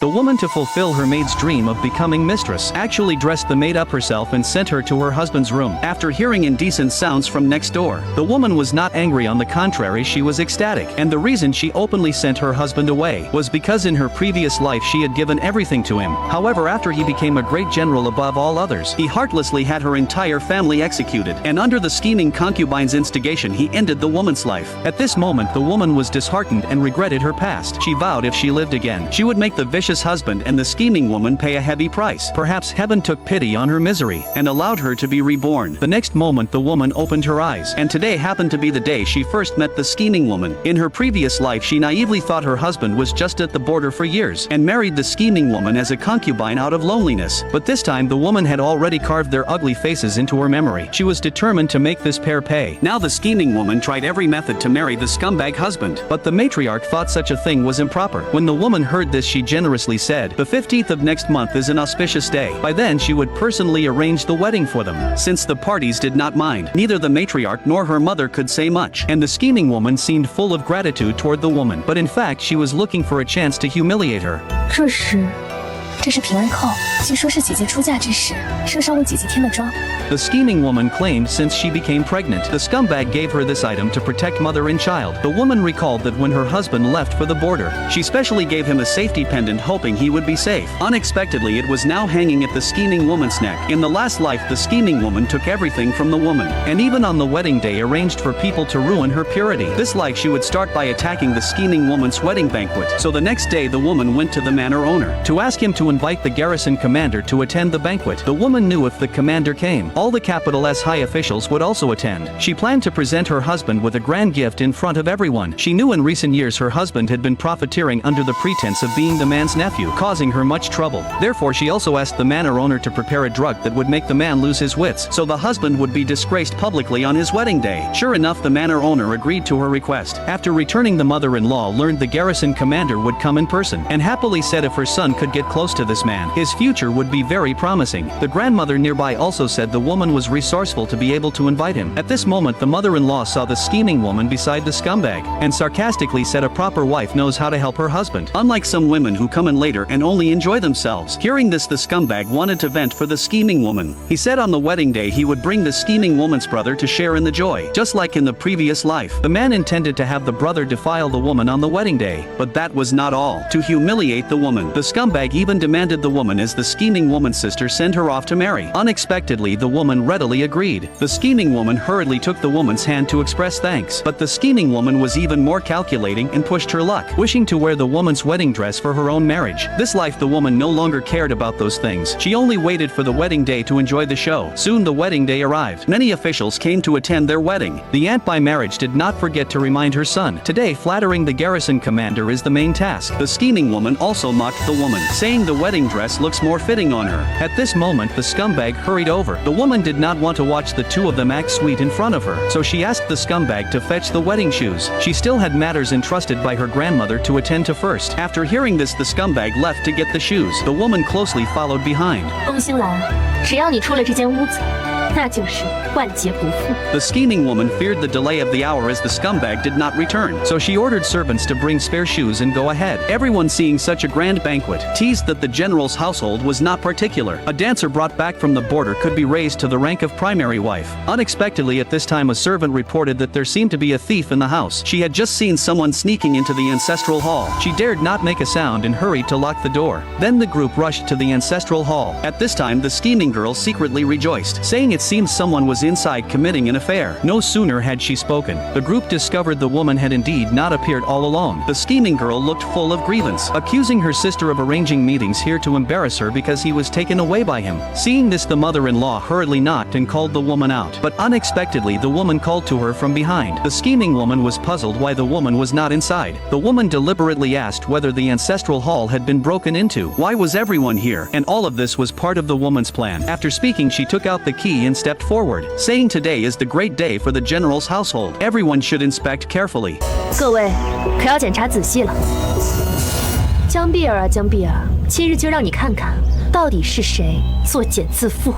The woman, to fulfill her maid's dream of becoming mistress, actually dressed the maid up herself and sent her to her husband's room. After hearing indecent sounds from next door, the woman was not angry, on the contrary she was ecstatic, and the reason she openly sent her husband away was because in her previous life she had given everything to him. However, after he became a great general above all others, he heartlessly had her entire family executed, and under the scheming concubine's instigation he ended the woman's life. At this moment the woman was disheartened and regretted her past. She vowed if she lived again, she would make the vicious husband and the scheming woman pay a heavy price. Perhaps heaven took pity on her misery and allowed her to be reborn. The next moment the woman opened her eyes, and today happened to be the day she first met the scheming woman. In her previous life she naively thought her husband was just at the border for years, and married the scheming woman as a concubine out of loneliness. But this time the woman had already carved their ugly faces into her memory. She was determined to make this pair pay. Now the scheming woman tried every method to marry the scumbag husband, but the matriarch thought such a thing was improper. When the woman heard this, she generously said, "The 15th of next month is an auspicious day." By then she would personally arrange the wedding for them. Since the parties did not mind, neither the matriarch nor her mother could say much, and the scheming woman seemed full of gratitude toward the woman, but in fact she was looking for a chance to humiliate her. 这是平安扣，据说是姐姐出嫁之时身上为姐姐添的妆。 The scheming woman claimed since she became pregnant, the scumbag gave her this item to protect mother and child. The woman recalled that when her husband left for the border, she specially gave him a safety pendant hoping he would be safe. Unexpectedly, it was now hanging at the scheming woman's neck. In the last life, the scheming woman took everything from the woman, and even on the wedding day arranged for people to ruin her purity. This life she would start by attacking the scheming woman's wedding banquet. So the next day the woman went to the manor owner to ask him to invite the garrison commander to attend the banquet. The woman knew if the commander came, all the capital S high officials would also attend. She planned to present her husband with a grand gift in front of everyone. She knew in recent years her husband had been profiteering under the pretense of being the man's nephew, causing her much trouble. Therefore she also asked the manor owner to prepare a drug that would make the man lose his wits, so the husband would be disgraced publicly on his wedding day. Sure enough, the manor owner agreed to her request. After returning, the mother-in-law learned the garrison commander would come in person, and happily said if her son could get close to this man, his future would be very promising. The grandmother nearby also said the woman was resourceful to be able to invite him. At this moment the mother-in-law saw the scheming woman beside the scumbag, and sarcastically said a proper wife knows how to help her husband, unlike some women who come in later and only enjoy themselves. Hearing this, the scumbag wanted to vent for the scheming woman. He said on the wedding day he would bring the scheming woman's brother to share in the joy, just like in the previous life. The man intended to have the brother defile the woman on the wedding day, but that was not all. To humiliate the woman, the scumbag even demanded the woman as the scheming woman's sister send her off to marry. Unexpectedly, the woman readily agreed. The scheming woman hurriedly took the woman's hand to express thanks, but the scheming woman was even more calculating and pushed her luck, wishing to wear the woman's wedding dress for her own marriage. This life the woman no longer cared about those things. She only waited for the wedding day to enjoy the show. Soon the wedding day arrived. Many officials came to attend their wedding. The aunt by marriage did not forget to remind her son, today flattering the garrison commander is the main task. The scheming woman also mocked the woman, saying the wedding dress looks more fitting on her. At this moment the scumbag hurried over. The woman did not want to watch the two of them act sweet in front of her, so she asked the scumbag to fetch the wedding shoes. She still had matters entrusted by her grandmother to attend to first. After hearing this, the scumbag left to get the shoes. The woman closely followed behind. 东兴兰，只要你出了这间屋子，那就是万劫不复。 The scheming woman feared the delay of the hour as the scumbag did not return, so she ordered servants to bring spare shoes and go ahead. Everyone, seeing such a grand banquet, teased that the general's household was not particular. A dancer brought back from the border could be raised to the rank of primary wife. Unexpectedly at this time a servant reported that there seemed to be a thief in the house. She had just seen someone sneaking into the ancestral hall. She dared not make a sound and hurried to lock the door. Then the group rushed to the ancestral hall. At this time the scheming girl secretly rejoiced, saying it seemed someone was inside committing an affair. No sooner had she spoken, the group discovered the woman had indeed not appeared all alone. The scheming girl looked full of grievance, accusing her sister of arranging meetings here to embarrass her because he was taken away by him. Seeing this, the mother-in-law hurriedly knocked and called the woman out, but unexpectedly the woman called to her from behind. The scheming woman was puzzled why the woman was not inside. The woman deliberately asked whether the ancestral hall had been broken into. Why was everyone here? And all of this was part of the woman's plan. After speaking, she took out the key and stepped forward, saying today is the great day for the general's household. Everyone should inspect carefully. 各位，可要检查仔细了。江碧儿啊，江碧儿，今日就让你看看，到底是谁作茧自缚。